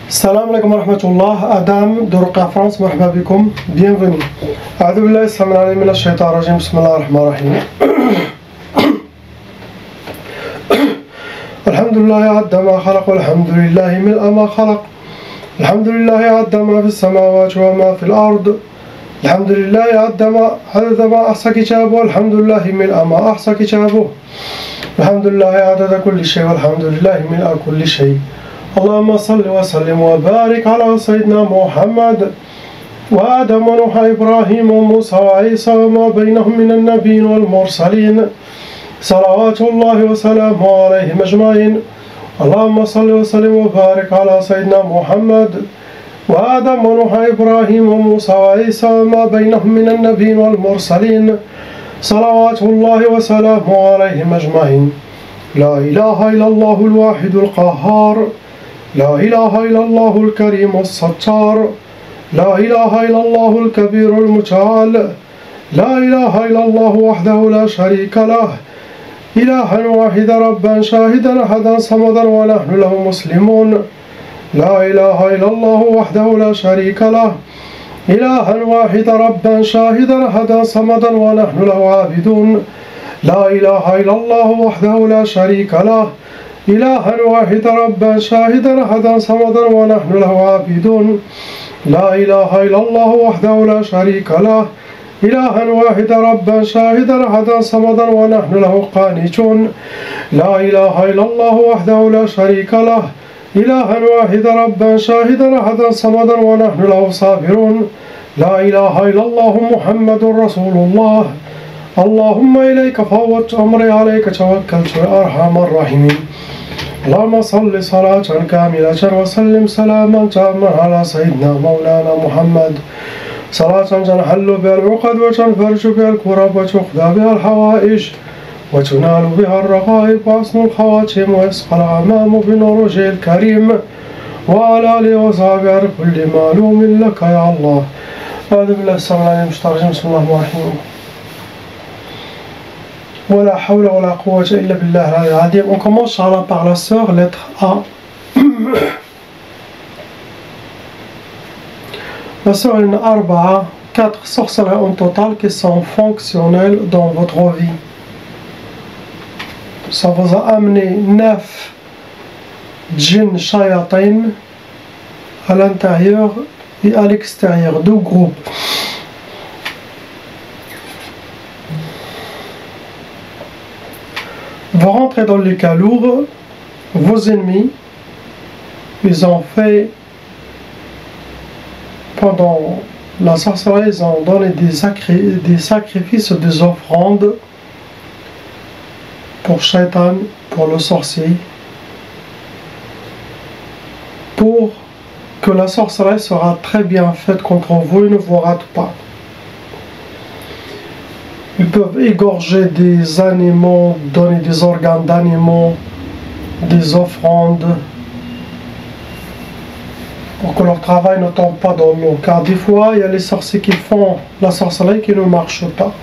Salam alaikum wa rahmatullah, Adam de Ruqya France, marhaba bikum, bienvenue. A'udhu billahi samil alim minash shaitanir rajim, bismillahir rahmanir rahim. Alhamdulillahi adda ma khalaq, walhamdulillahi mil'a ma khalaq. Alhamdulillahi adda ma fis samawati wa ma fil ard. Alhamdulillahi adda ma adada ma ahsa kitabuhu, alhamdulillahi mil'a ma ahsa kitabuhu. Alhamdulillahi adada kulli shay, walhamdulillahi mil'a kulli shay. اللهم صل وسلم وبارك على سيدنا محمد وآدم ونوح إبراهيم وموسى وعيسى وما بينهم من النبيين والمرسلين صلوات الله وسلامه عليهم أجمعين. اللهم صل وسلم وبارك على سيدنا محمد وآدم ونوح إبراهيم وموسى وعيسى وما بينهم من النبيين والمرسلين صلوات الله وسلامه عليهم أجمعين. لا إله إلا الله الواحد القهار، لا إله إلا الله الكريم الستار، لا إله إلا الله الكبير المتعال، لا إله إلا الله وحده لا شريك له، إلها واحدا ربا شاهدا أحدا صمدا ونحن له مسلمون. لا إله إلا الله وحده لا شريك له، إلها واحدا ربا شاهدا أحدا صمدا ونحن له عابدون. لا إله إلا الله وحده لا شريك له، إلها واحدا ربا شاهدا أحدا صمدا ونحن له عابدون. لا إله إلا الله وحده لا شريك له، إلها واحدا ربا شاهدا أحدا صمدا ونحن له قانتون. لا إله إلا الله وحده لا شريك له، إلها واحدا ربا شاهدا أحدا صمدا ونحن له صابرون. لا إله إلا الله محمد رسول الله. اللهم إليك فوضت أمري عليك توكلت يا أرحم الراحمين. اللهم صل صلاة كاملة وسلم سلاما تاما على سيدنا مولانا محمد، صلاة تنحل بها العقد وتنفرج بها الكرب وتقضى بها الحوائج وتنال بها الرغائب وحسن الخواتم ويسقى الأمام بنور وجهه الكريم وعلى آله وصحبه كل معلوم لك يا الله. أعوذ بالله السميع العليم من الشيطان الرجيم، بسم الله الرحمن الرحيم. ولا حول ولا قوة إلا بالله العلي العظيم. On commence par la sœur, lettre A. La sœur il y en a arba'a, 4 sorcelleries en total qui sont fonctionnelles dans votre vie. Ça vous a amené 9 djinns shayatin à l'intérieur et à l'extérieur, 2 groupes. Vous rentrez dans les cas lourds, vos ennemis, ils ont fait, pendant la sorcellerie, ils ont donné des sacrifices, des offrandes pour Shaitan, pour le sorcier, pour que la sorcellerie sera très bien faite contre vous et ne vous rate pas. Ils peuvent égorger des animaux, donner des organes d'animaux, des offrandes, pour que leur travail ne tombe pas dans l'eau. Car des fois, il y a les sorciers qui font la sorcellerie qui ne marche pas.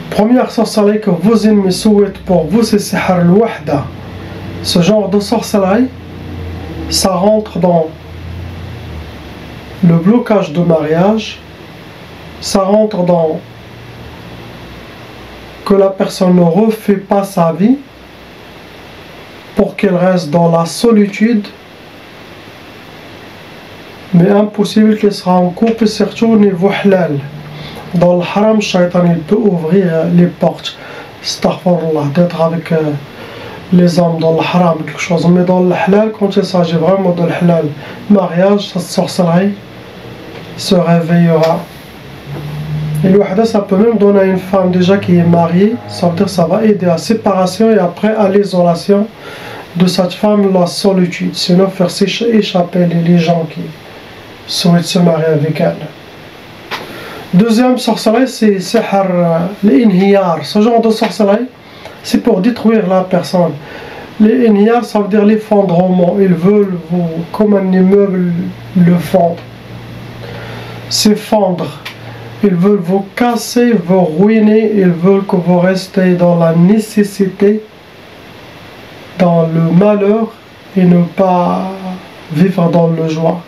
Première sorcellerie que vos ennemis souhaitent pour vous, c'est Sihr al-Wahda. Ce genre de sorcellerie, ça rentre dans le blocage de mariage. Ça rentre dans que la personne ne refait pas sa vie pour qu'elle reste dans la solitude, mais impossible qu'elle sera en couple, surtout au niveau halal. Dans le haram, Shaitan il peut ouvrir les portes, astaghfirullah, d'être avec les hommes dans le haram, quelque chose. Mais dans le halal, quand il s'agit vraiment de halal, mariage, cette sorcellerie se réveillera. Et le wahda, ça peut même donner à une femme déjà qui est mariée, ça veut dire que ça va aider à la séparation et après à l'isolation de cette femme, la solitude, sinon faire échapper les gens qui souhaitent se marier avec elle. Deuxième sorcellerie, c'est Sihr l'inhiyar. Ce genre de sorcellerie, c'est pour détruire la personne. L'inhiyar, ça veut dire l'effondrement. Ils veulent vous, comme un immeuble, le fondre. C'est fondre. Ils veulent vous casser, vous ruiner, ils veulent que vous restez dans la nécessité, dans le malheur et ne pas vivre dans le joie.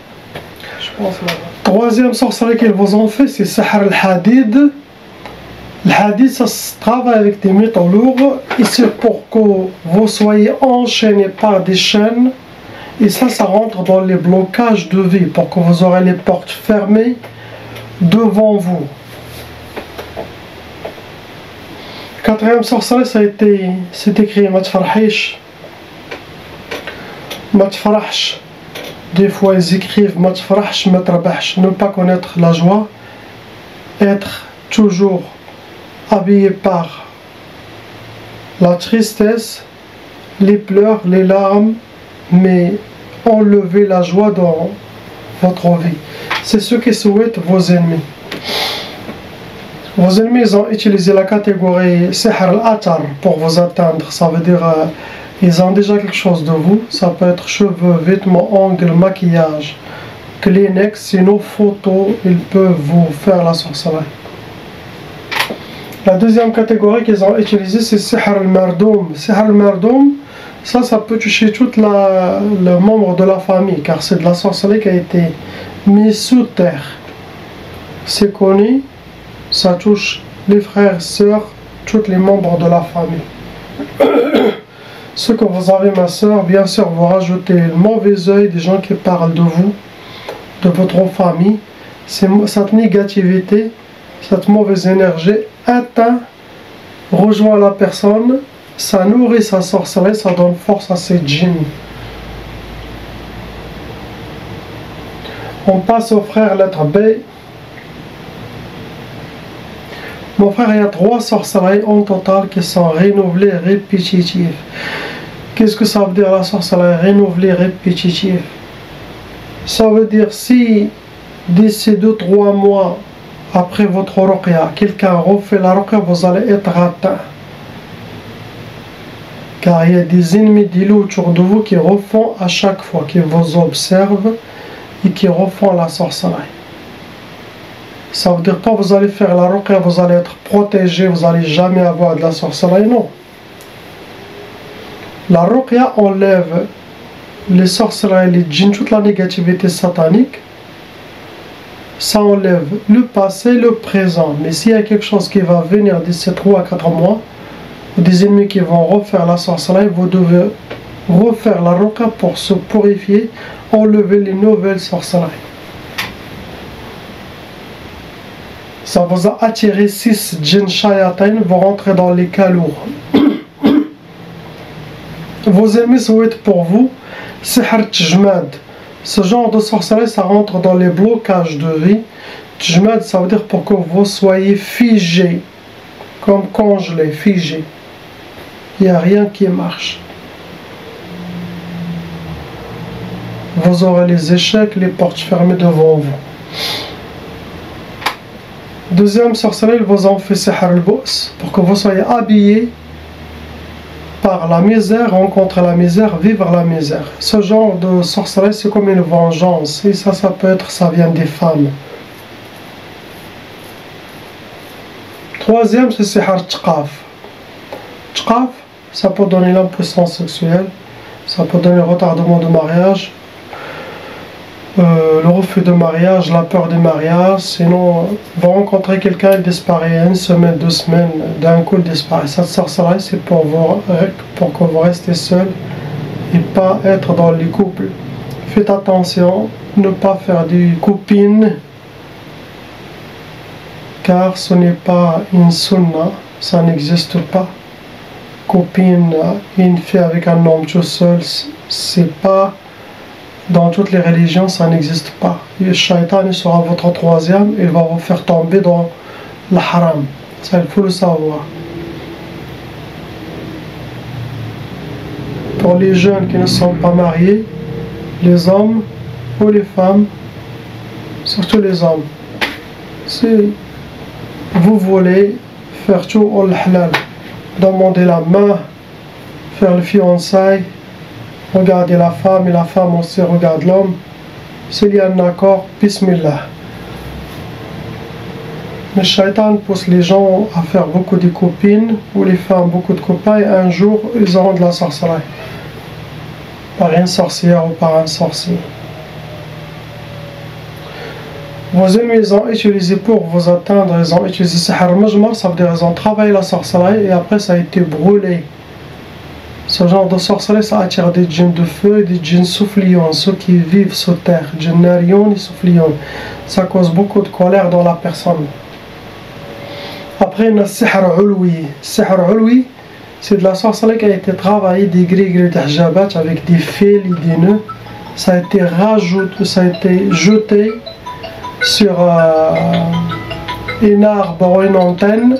Troisième sorcellerie qu'ils vous ont fait, c'est Sihr al-Hadid. Le hadid, ça se travaille avec des métaux lourds, et c'est pour que vous soyez enchaînés par des chaînes, et ça rentre dans les blocages de vie, pour que vous aurez les portes fermées devant vous. Quatrième sorcellerie, c'est écrit Ma tfarhish, Ma tfarahsh. Des fois ils écrivent Ma tfarahsh, Ma trabahsh, ne pas connaître la joie, être toujours habillé par la tristesse, les pleurs, les larmes, mais enlever la joie dans votre vie. C'est ce que souhaitent vos ennemis. Vos ennemis, ils ont utilisé la catégorie Sihr al-Atar pour vous atteindre. Ça veut dire ils ont déjà quelque chose de vous. Ça peut être cheveux, vêtements, ongles, maquillage, Kleenex, sinon photos, ils peuvent vous faire la sorcellerie. La deuxième catégorie qu'ils ont utilisée, c'est Sihr al-Mardoum. Sihr al-Mardoum, ça peut toucher tout le membre de la famille, car c'est de la sorcellerie qui a été mise sous terre. C'est connu, ça touche les frères, sœurs, tous les membres de la famille. Ce que vous avez, ma sœur, bien sûr, vous rajoutez le mauvais œil des gens qui parlent de vous, de votre famille. Cette négativité, cette mauvaise énergie atteint, rejoint la personne, ça nourrit sa sorcellerie, ça donne force à ses djinns. On passe au frère lettre B. Mon frère, il y a 3 sorcelleries en total qui sont renouvelées, répétitives. Qu'est-ce que ça veut dire la sorcellerie renouvelée, répétitive? Ça veut dire si d'ici 2-3 mois après votre ruqya, quelqu'un refait la ruqya, vous allez être atteint. Car il y a des ennemis d'île autour de vous qui refont à chaque fois, qui vous observent et qui refont la sorcellerie. Ça veut dire pas que vous allez faire la ruqya, vous allez être protégé, vous n'allez jamais avoir de la sorcellerie, non. La ruqya enlève les sorcelleries, les djinns, toute la négativité satanique. Ça enlève le passé, le présent. Mais s'il y a quelque chose qui va venir d'ici 3 à 4 mois, ou des ennemis qui vont refaire la sorcellerie, vous devez refaire la ruqya pour se purifier, enlever les nouvelles sorcelleries. Ça vous a attiré 6 djinns shayatin, vous rentrez dans les cas lourds. Vos ennemis souhaitent pour vous Sihr Tjmad. Ce genre de sorcellerie, ça rentre dans les blocages de vie. Tjmad, ça veut dire pour que vous soyez figé, comme congelé, figé. Il n'y a rien qui marche. Vous aurez les échecs, les portes fermées devant vous. Deuxième sorcellerie, ils vous ont fait Sihr al-Bous, pour que vous soyez habillés par la misère, rencontrer la misère, vivre la misère. Ce genre de sorcellerie, c'est comme une vengeance. Et ça peut être, ça vient des femmes. Troisième, c'est Sihr Tqaf. Tqaf, ça peut donner l'impuissance sexuelle, ça peut donner le retardement de mariage, le refus de mariage, la peur des mariages. Sinon, vous rencontrez quelqu'un, il disparaît 1 semaine, 2 semaines, d'un coup il disparaît. Cette sorcellerie, c'est pour que vous restez seul et pas être dans les couples. Faites attention, ne pas faire des copines, car ce n'est pas une sunna, ça n'existe pas. Copine, une fille avec un homme tout seul, c'est pas. Dans toutes les religions, ça n'existe pas. Le shaitan sera votre troisième, il va vous faire tomber dans le haram. Ça, il faut le savoir. Pour les jeunes qui ne sont pas mariés, les hommes ou les femmes, surtout les hommes, si vous voulez faire tout au halal, demander la main, faire le fiançailles, regardez la femme et la femme aussi regarde l'homme. S'il y a un accord, bismillah. Le shaitan pousse les gens à faire beaucoup de copines, ou les femmes beaucoup de copains, et un jour ils auront de la sorcellerie. par une sorcière ou par un sorcier. Vos ennemis ils ont utilisé pour vous atteindre, ils ont utilisé Sihr Mujmar, ça veut dire ils ont travaillé la sorcellerie et après ça a été brûlé. Ce genre de sorcellerie ça attire des djinns de feu et des djinns soufflions, ceux qui vivent sous terre, djinns narion et soufflions. Ça cause beaucoup de colère dans la personne. Après il y a Sihr Ulwi. Sihr Ulwi, c'est de la sorcellerie qui a été travaillée des gris-gris d'Ahjabat avec des fils et des nœuds. Ça a été rajouté, ça a été jeté sur un arbre ou une antenne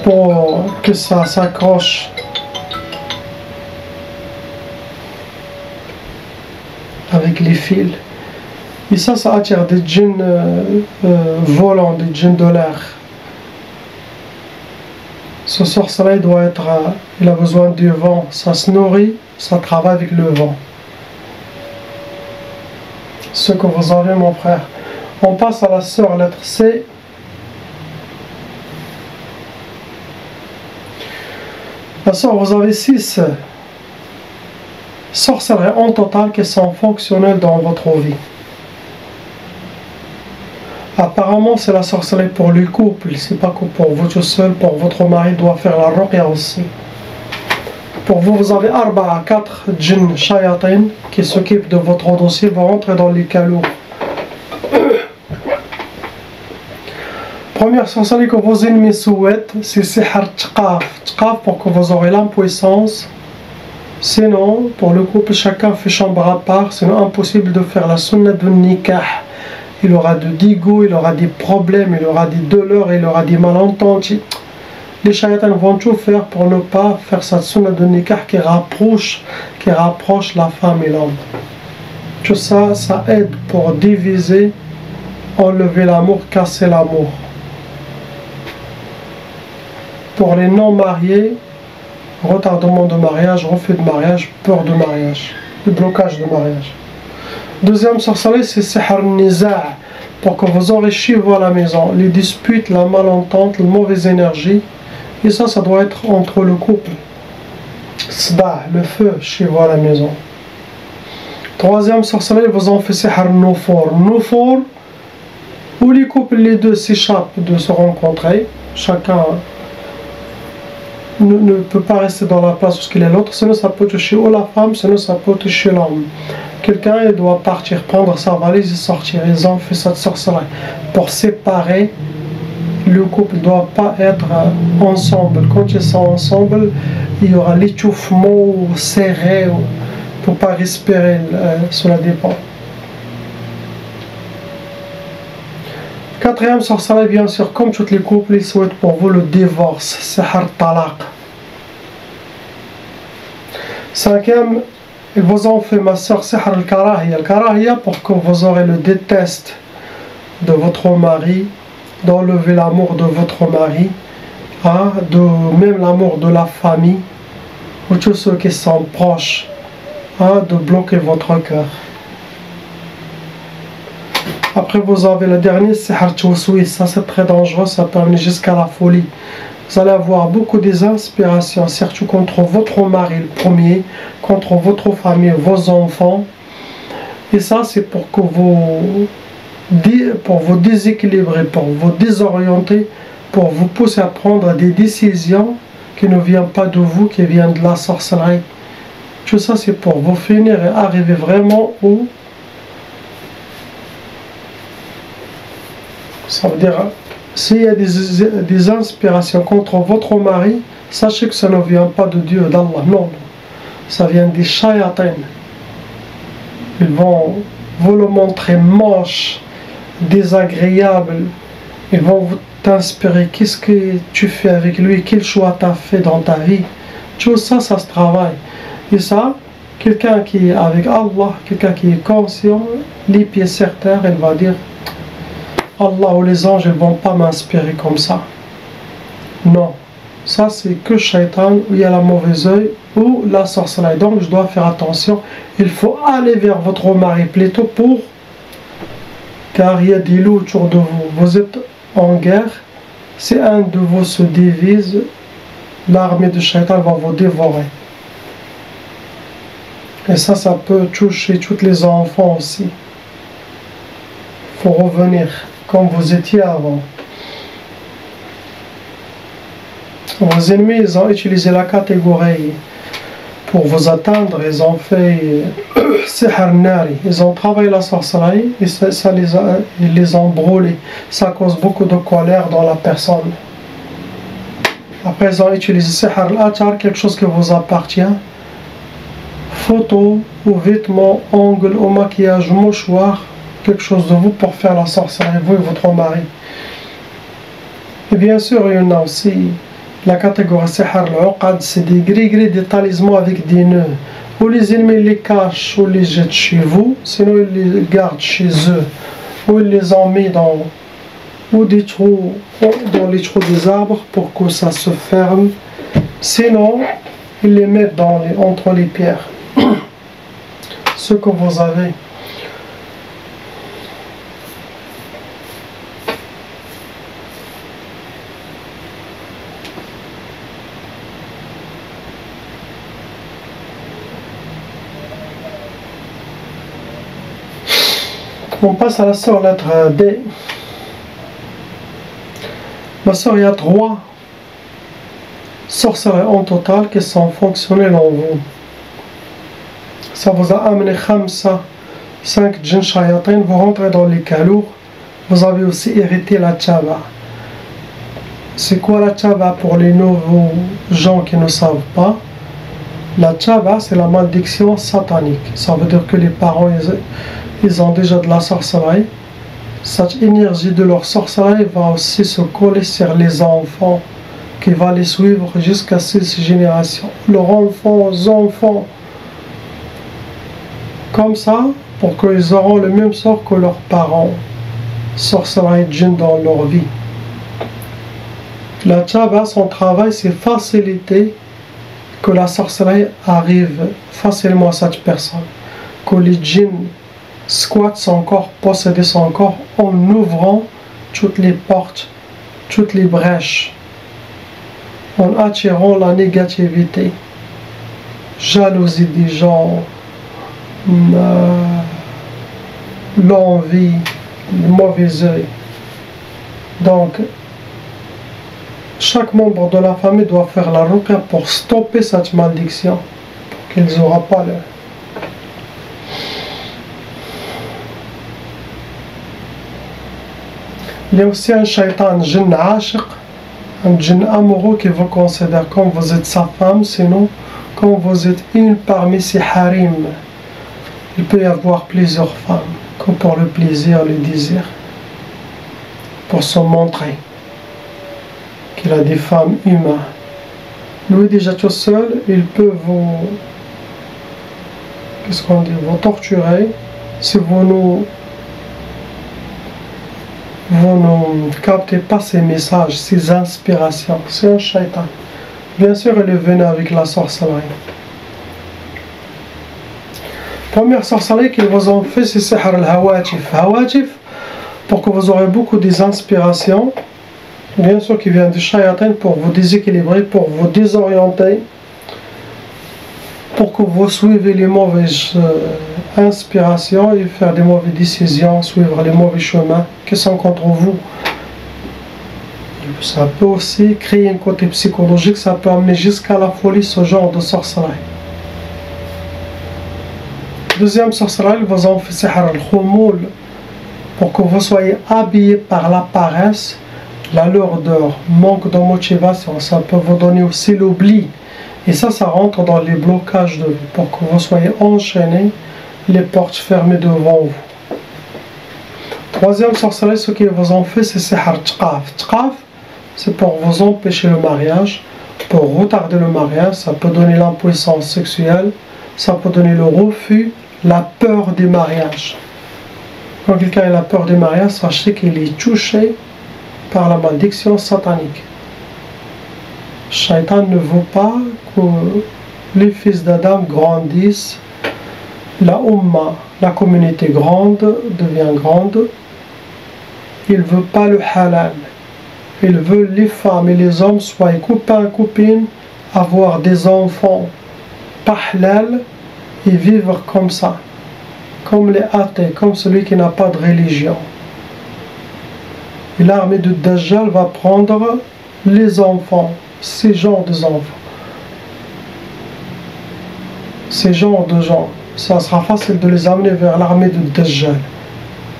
pour que ça s'accroche avec les fils. Et ça attire des djinns volants, des djinns de l'air. Ce sorcellerie doit être, il a besoin du vent, ça se nourrit, ça travaille avec le vent. Ce que vous avez mon frère. On passe à la sœur, lettre C. La sœur, vous avez 6 sorcelleries en total qui sont fonctionnelles dans votre vie. Apparemment, c'est la sorcellerie pour le couple, c'est pas que pour vous tout seul, pour votre mari doit faire la ruqya aussi. Pour vous, vous avez 4 djinns shayatin qui s'occupent de votre dossier, vont rentrer dans les calots. Première sorcellerie que vos ennemis souhaitent, c'est Sihr Tqaf. Tqaf pour que vous aurez l'impuissance. Sinon, pour le couple, chacun fait chambre à part. Sinon, impossible de faire la sunna de nikah. Il aura de dégoût, il aura des problèmes, il aura des douleurs, il aura des malentendus. Les shayatans vont tout faire pour ne pas faire cette sunna de nikah qui rapproche la femme et l'homme. Tout ça, ça aide pour diviser, enlever l'amour, casser l'amour. Pour les non-mariés, retardement de mariage, refus de mariage, peur de mariage, le blocage de mariage. Deuxième sorcellerie, c'est Sihr Niza', pour que vous aurez chez vous à la maison les disputes, la malentente, la mauvaise énergie. Et ça doit être entre le couple. Sda', le feu chez vous à la maison. Troisième sorcellerie, vous en faites Sihr Nufour. Nufour, où les couples, les deux s'échappent de se rencontrer. Chacun ne peut pas rester dans la place où il est l'autre, sinon ça peut toucher ou la femme, sinon ça peut toucher l'homme. Quelqu'un il doit partir, prendre sa valise et sortir. Ils ont fait cette sorcellerie pour séparer. Le couple ne doit pas être ensemble. Quand ils sont ensemble, il y aura l'étouffement serré pour ne pas respirer sous la dépend. Quatrième sorcellerie, bien sûr, comme tous les couples, ils souhaitent pour vous le divorce, Sihr Talaq. Cinquième, ils vous ont fait, ma soeur, Sihr Al-Karahiyya. Al-Karahiyya pour que vous aurez le déteste de votre mari, d'enlever l'amour de votre mari, même l'amour de la famille, ou tous ceux qui sont proches, de bloquer votre cœur. Après vous avez le dernier, Sihr Tawswis. Ça c'est très dangereux, ça peut amener jusqu'à la folie. Vous allez avoir beaucoup des inspirations, surtout contre votre mari le premier, contre votre famille, vos enfants. Et ça c'est pour que vous déséquilibrer, pour vous désorienter, pour vous pousser à prendre des décisions qui ne viennent pas de vous, qui viennent de la sorcellerie. Tout ça c'est pour vous finir et arriver vraiment où. Ça veut dire, s'il y a des inspirations contre votre mari, sachez que ça ne vient pas de Dieu, d'Allah, non. Ça vient des shayatins. Ils vont vous le montrer moche, désagréable. Ils vont vous t'inspirer. Qu'est-ce que tu fais avec lui? Quel choix tu as fait dans ta vie? Tout ça, ça se travaille. Et ça, quelqu'un qui est avec Allah, quelqu'un qui est conscient, les pieds sur terre, il va dire Allah ou les anges ne vont pas m'inspirer comme ça. Non. Ça c'est que shaitan, où il y a la mauvaise œil ou la sorcellerie. Donc je dois faire attention. Il faut aller vers votre mari plutôt car il y a des loups autour de vous. Vous êtes en guerre. Si un de vous se divise, l'armée de shaitan va vous dévorer. Et ça peut toucher tous les enfants aussi. Il faut revenir comme vous étiez avant. Vos ennemis, ils ont utilisé la catégorie pour vous atteindre. Ils ont fait sihr nari. Ils ont travaillé la sorcellerie et ils les ont brûlés. Ça cause beaucoup de colère dans la personne. Après, ils ont utilisé sihr al-atar, quelque chose qui vous appartient. Photo ou vêtements, ongles ou maquillage, mouchoir, quelque chose de vous pour faire la sorcellerie, vous et votre mari. Et bien sûr, il y en a aussi la catégorie sihr al-uqad, c'est des gris-gris, des talismans avec des nœuds. Ou les ennemis les cachent ou les jettent chez vous, sinon ils les gardent chez eux, ou ils les ont mis dans des trous, dans les trous des arbres pour que ça se ferme. Sinon, ils les mettent entre les pierres. Ce que vous avez. On passe à la sœur lettre D. Ma sœur, il y a 3 sorcelleries en total qui sont fonctionnelles en vous. Ça vous a amené 5 djinns shayatin, vous rentrez dans les calours. Vous avez aussi hérité la tchaba. C'est quoi la tchaba pour les nouveaux gens qui ne savent pas? La tchaba, c'est la malédiction satanique. Ça veut dire que les parents, ils ont déjà de la sorcellerie. Cette énergie de leur sorcellerie va aussi se coller sur les enfants, qui va les suivre jusqu'à 6 générations. Leurs enfants. Comme ça, pour qu'ils auront le même sort que leurs parents. Sorcellerie djinn dans leur vie. La tchaba, son travail, c'est faciliter que la sorcellerie arrive facilement à cette personne. Que les djinns squattent son corps, possédent son corps en ouvrant toutes les portes, toutes les brèches, en attirant la négativité, jalousie des gens, l'envie, le mauvais œil. Donc, chaque membre de la famille doit faire la ruqya pour stopper cette malédiction, pour qu'ils n'auront pas le... Il y a aussi un shaitan, djinn ashiq, un djinn amoureux qui vous considère comme vous êtes sa femme, sinon comme vous êtes une parmi ses harim. Il peut y avoir plusieurs femmes, comme pour le plaisir, le désir, pour se montrer qu'il a des femmes humaines. Lui déjà tout seul, il peut vous... Qu'est-ce qu'on dit? Vous torturer si vous ne captez pas ces messages, ces inspirations. C'est un shaitan. Bien sûr, il est venu avec la sorcellerie. Première sorcellerie qu'ils vous ont fait, c'est sihr al-hawatif. Hawatif, pour que vous aurez beaucoup des inspirations, bien sûr qui vient du shayatin, pour vous déséquilibrer, pour vous désorienter, pour que vous suivez les mauvaises inspirations et faire des mauvaises décisions, suivre les mauvais chemins qui sont contre vous. Ça peut aussi créer un côté psychologique, ça peut amener jusqu'à la folie ce genre de sorcellerie. Deuxième sorcellerie, ils vous ont fait sihr al-khumul, pour que vous soyez habillés par la paresse, la lourdeur, manque de motivation. Ça peut vous donner aussi l'oubli. Et ça rentre dans les blocages de vie, pour que vous soyez enchaînés, les portes fermées devant vous. Troisième sorcellerie, ce qu'ils vous ont fait, c'est sihr tqaf. Tqaf, c'est pour vous empêcher le mariage, pour retarder le mariage. Ça peut donner l'impuissance sexuelle, ça peut donner le refus, la peur des mariages. Quand quelqu'un a la peur des mariages, sachez qu'il est touché par la malédiction satanique. Shaitan ne veut pas que les fils d'Adam grandissent, la Ummah, la communauté grande, devient grande. Il ne veut pas le halal. Il veut les femmes et les hommes soient copains, copines, avoir des enfants pas halal, et vivre comme ça, comme les athées, comme celui qui n'a pas de religion. Et l'armée de Dajjal va prendre les enfants, ces genres d'enfants. Ces genres de gens, ça sera facile de les amener vers l'armée de Dajjal.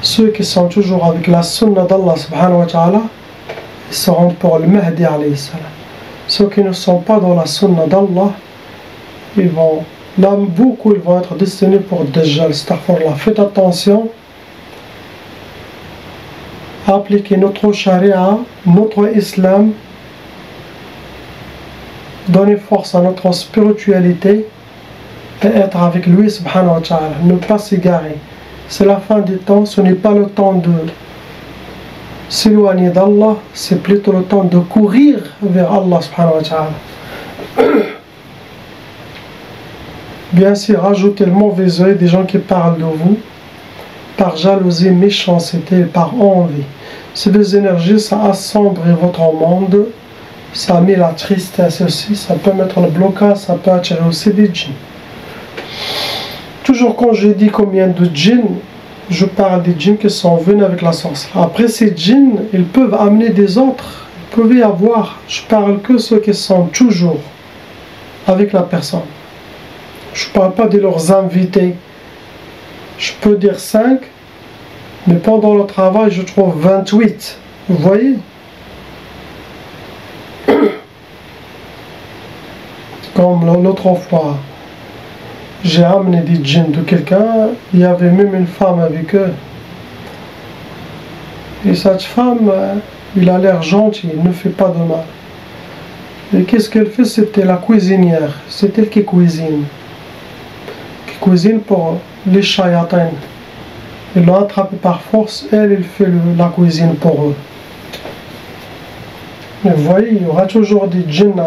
Ceux qui sont toujours avec la sunna d'Allah subhanahu wa ta'ala, ils seront pour le Mahdi alayhi salam. Ceux qui ne sont pas dans la sunna d'Allah, ils vont, là beaucoup ils vont être destinés pour Dajjal. Astaghfirullah. Faites attention à appliquer notre charia, notre islam, donner force à notre spiritualité et être avec lui subhanahu wa ta'ala, ne pas s'égarer. C'est la fin des temps, ce n'est pas le temps de s'éloigner d'Allah, c'est plutôt le temps de courir vers Allah subhanahu wa ta'ala. Bien sûr, rajoutez le mauvais œil des gens qui parlent de vous par jalousie, méchanceté et par envie. Ces deux énergies, ça assombrit votre monde, ça met la tristesse aussi, ça peut mettre le blocage, ça peut attirer aussi des djinns. Toujours quand je dis combien de djinns, je parle des djinns qui sont venus avec la sorcellerie. Après ces djinns, ils peuvent amener des autres. Vous pouvez avoir, je parle que ceux qui sont toujours avec la personne. Je ne parle pas de leurs invités. Je peux dire 5, mais pendant le travail, je trouve 28. Vous voyez? Comme l'autre fois, j'ai amené des djinns de quelqu'un, il y avait même une femme avec eux. Et cette femme, il a l'air gentil, il ne fait pas de mal. Et qu'est-ce qu'elle fait? C'était la cuisinière, c'est elle qui cuisine. Qui cuisine pour les shayatins. Ils l'ont attrapé par force, elle fait la cuisine pour eux. Mais vous voyez, il y aura toujours des djinns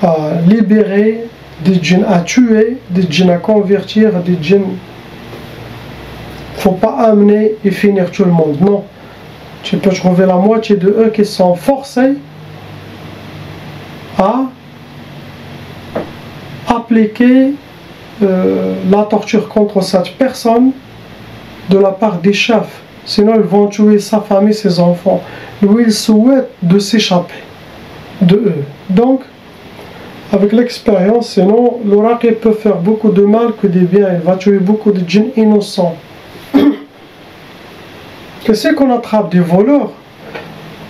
à libérer, des djinns à tuer, des djinns à convertir, des djinns. Il ne faut pas amener et finir tout le monde, non. Tu peux trouver la moitié de eux qui sont forcés à appliquer la torture contre cette personne de la part des chefs. Sinon, ils vont tuer sa famille, ses enfants. Lui, il souhaite de s'échapper de eux. Donc, avec l'expérience, sinon, l'oracle peut faire beaucoup de mal que des biens. Il va tuer beaucoup de djinns innocents. Qu'est-ce qu'on attrape des voleurs?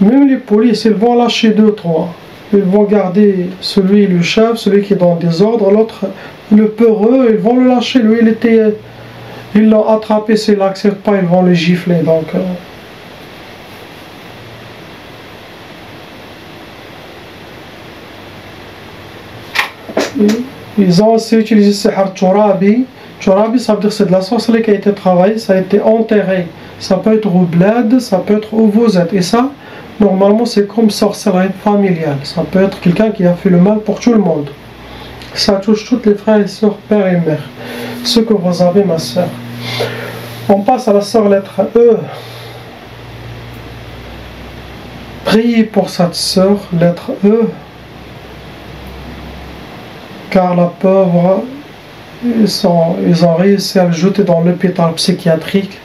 Même les polices, ils vont lâcher 2, 3. Ils vont garder celui, le chef, celui qui est dans des ordres, l'autre, le peureux, ils vont le lâcher. Lui, ils l'ont attrapé, s'il n'accepte pas, ils vont le gifler. Donc, ils ont aussi utilisé Sihr Turabi. Turabi, ça veut dire que c'est de la sorcellerie qui a été travaillée, ça a été enterré. Ça peut être au bled, ça peut être où vous êtes. Et ça, normalement, c'est comme sorcellerie familiale. Ça peut être quelqu'un qui a fait le mal pour tout le monde. Ça touche tous les frères et sœurs, père et mère. Ce que vous avez, ma sœur. On passe à la sœur lettre E. Priez pour cette sœur, lettre E. Car la pauvre, ils ont réussi à le jeter dans l'hôpital psychiatrique.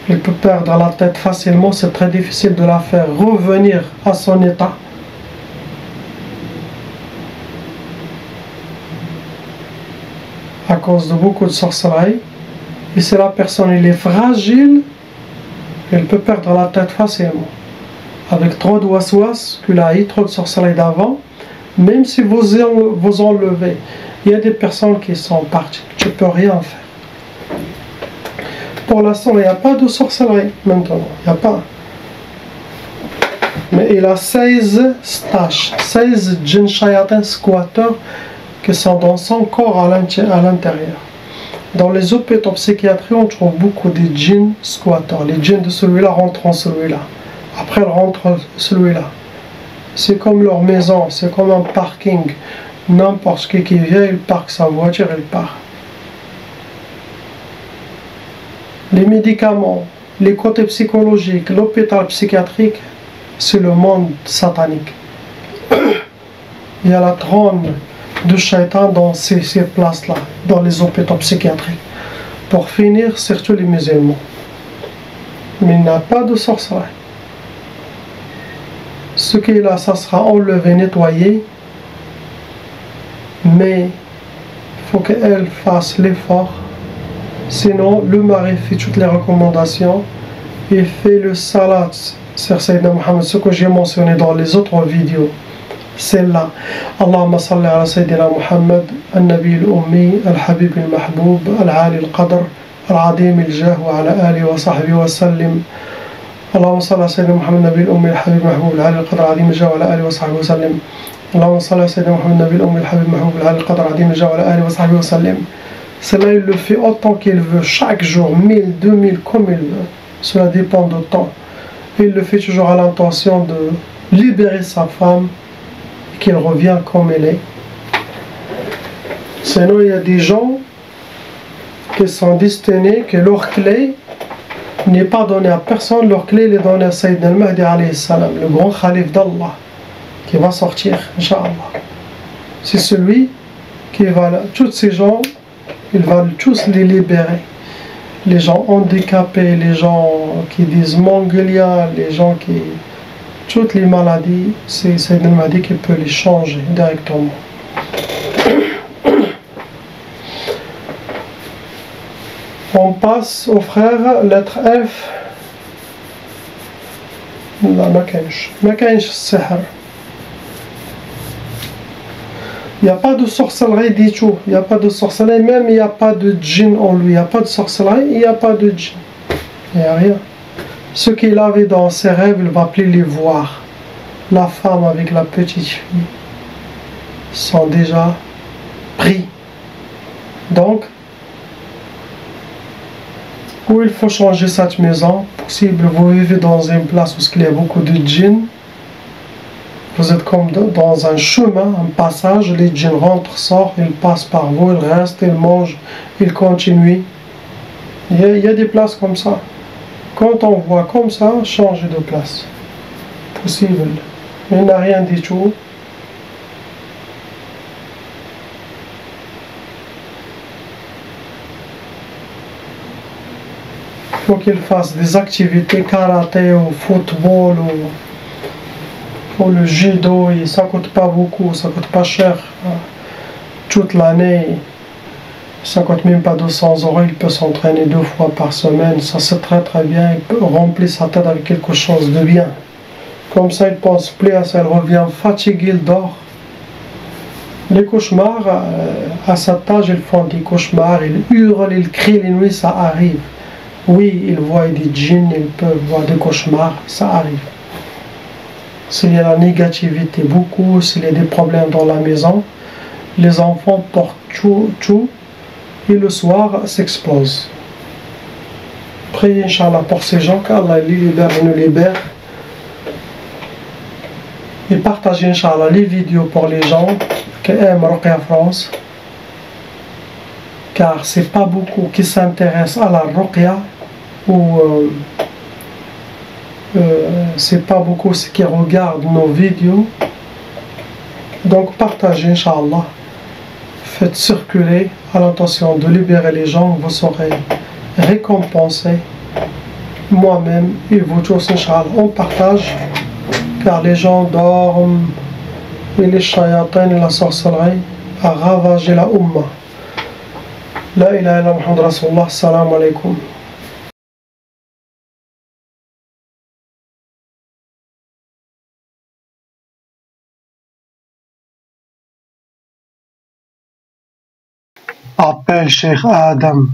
Il peut perdre la tête facilement, c'est très difficile de la faire revenir à son état. À cause de beaucoup de sorcellerie. Et si la personne elle est fragile, elle peut perdre la tête facilement. Avec trop de waswas, qu'il a eu trop de sorcellerie d'avant, même si vous enlevez, il y a des personnes qui sont parties, tu ne peux rien faire. Pour l'instant, il n'y a pas de sorcellerie maintenant, il n'y a pas. Mais il a 16 stages, 16 djinns shayatin squatteurs qui sont dans son corps à l'intérieur. Dans les hôpitaux psychiatriques, on trouve beaucoup de djinns squatteurs. Les djinns de celui-là rentrent en celui-là. Après, ils rentrent celui-là. C'est comme leur maison, c'est comme un parking. N'importe qui vient, il parque sa voiture, il part. Les médicaments, les côtés psychologiques, l'hôpital psychiatrique, c'est le monde satanique. Il y a la trône de shaitan dans ces places-là, dans les hôpitaux psychiatriques. Pour finir, surtout les musulmans. Mais il n'y a pas de sorcellerie. Ce qui est là, ça sera enlevé, nettoyé. Mais il faut qu'elle fasse l'effort. Sinon, le mari fait toutes les recommandations. Il fait le salat sur Sayyidina Muhammad, ce que j'ai mentionné dans les autres vidéos. Celle-là. Allahumma salli ala Sayyidina Muhammad, al-Nabi al-Ummi, al-Habib al-Mahboub, al-Ali al-Qadr, al-Adim al-Jah, wa ala alihi wa sahbihi wa sallim. اللهم صل على سيدنا محمد النبي الأمي الحبيب محبوب العالي القدر عظيم الجاه وعلى آله وصحبه وسلم. اللهم صل على سيدنا محمد النبي الأمي الحبيب محبوب العالي القدر عظيم الجاه وعلى آله وصحبه وسلم. Cela, il le fait autant qu'il veut, chaque jour, 1000, 2000, comme il veut. Cela dépend du temps. Il le fait toujours à l'intention de libérer sa femme, qu'il revient comme elle est. Sinon, il y a des gens qui sont destinés, que leur clé n'est pas donnée à personne, leur clé est donnée à Sayyidina al-Mahdi alayhi salam, le grand khalif d'Allah, qui va sortir, Inch'Allah. C'est celui qui va, tous ces gens, il va tous les libérer. Les gens handicapés, les gens qui disent Mongolia, les gens qui... Toutes les maladies, c'est Sayyidina al-Mahdi qui peut les changer directement. On passe au frère, lettre F. لا ما كاينش السحر. Il n'y a pas de sorcellerie du tout. Il n'y a pas de sorcellerie, même il n'y a pas de djinn en lui. Il n'y a pas de sorcellerie, il n'y a pas de djinn. Il n'y a rien. Ce qu'il avait dans ses rêves, il va plus les voir. La femme avec la petite fille sont déjà pris. Donc, où il faut changer cette maison, possible vous vivez dans une place où il y a beaucoup de djinns, vous êtes comme dans un chemin, un passage, les djinns rentrent, sortent, ils passent par vous, ils restent, ils mangent, ils continuent. Il y a des places comme ça. Quand on voit comme ça, changer de place. Possible. Mais il n'y a rien du tout. Il faut qu'il fasse des activités karaté ou football ou le judo, et ça ne coûte pas beaucoup, ça ne coûte pas cher. Toute l'année, ça ne coûte même pas 200 €, il peut s'entraîner 2 fois par semaine, ça c'est très très bien, il peut remplir sa tête avec quelque chose de bien. Comme ça il pense plus à ça, il revient fatigué, il dort. Les cauchemars, à cet âge, ils font des cauchemars, ils hurlent, ils crient les nuits, ça arrive. Oui, ils voient des djinns, ils peuvent voir des cauchemars, ça arrive. S'il y a la négativité beaucoup, s'il y a des problèmes dans la maison, les enfants portent tout et le soir s'explosent. Priez Inch'Allah pour ces gens, qu'Allah les libère et nous libère. Et partagez Inch'Allah les vidéos pour les gens qui aiment Ruqya France. Car c'est pas beaucoup qui s'intéressent à la Ruqya, ou c'est pas beaucoup ceux qui regardent nos vidéos. Donc partagez Inch'Allah, faites circuler à l'intention de libérer les gens, vous serez récompensés, moi-même et vous tous Inch'Allah. On partage, car les gens dorment et les shayatins et la sorcellerie a ravagé la Ummah. La ilaha illa Muhammad Rasulullah, salam alaikum. Appelle Cheikh Adam.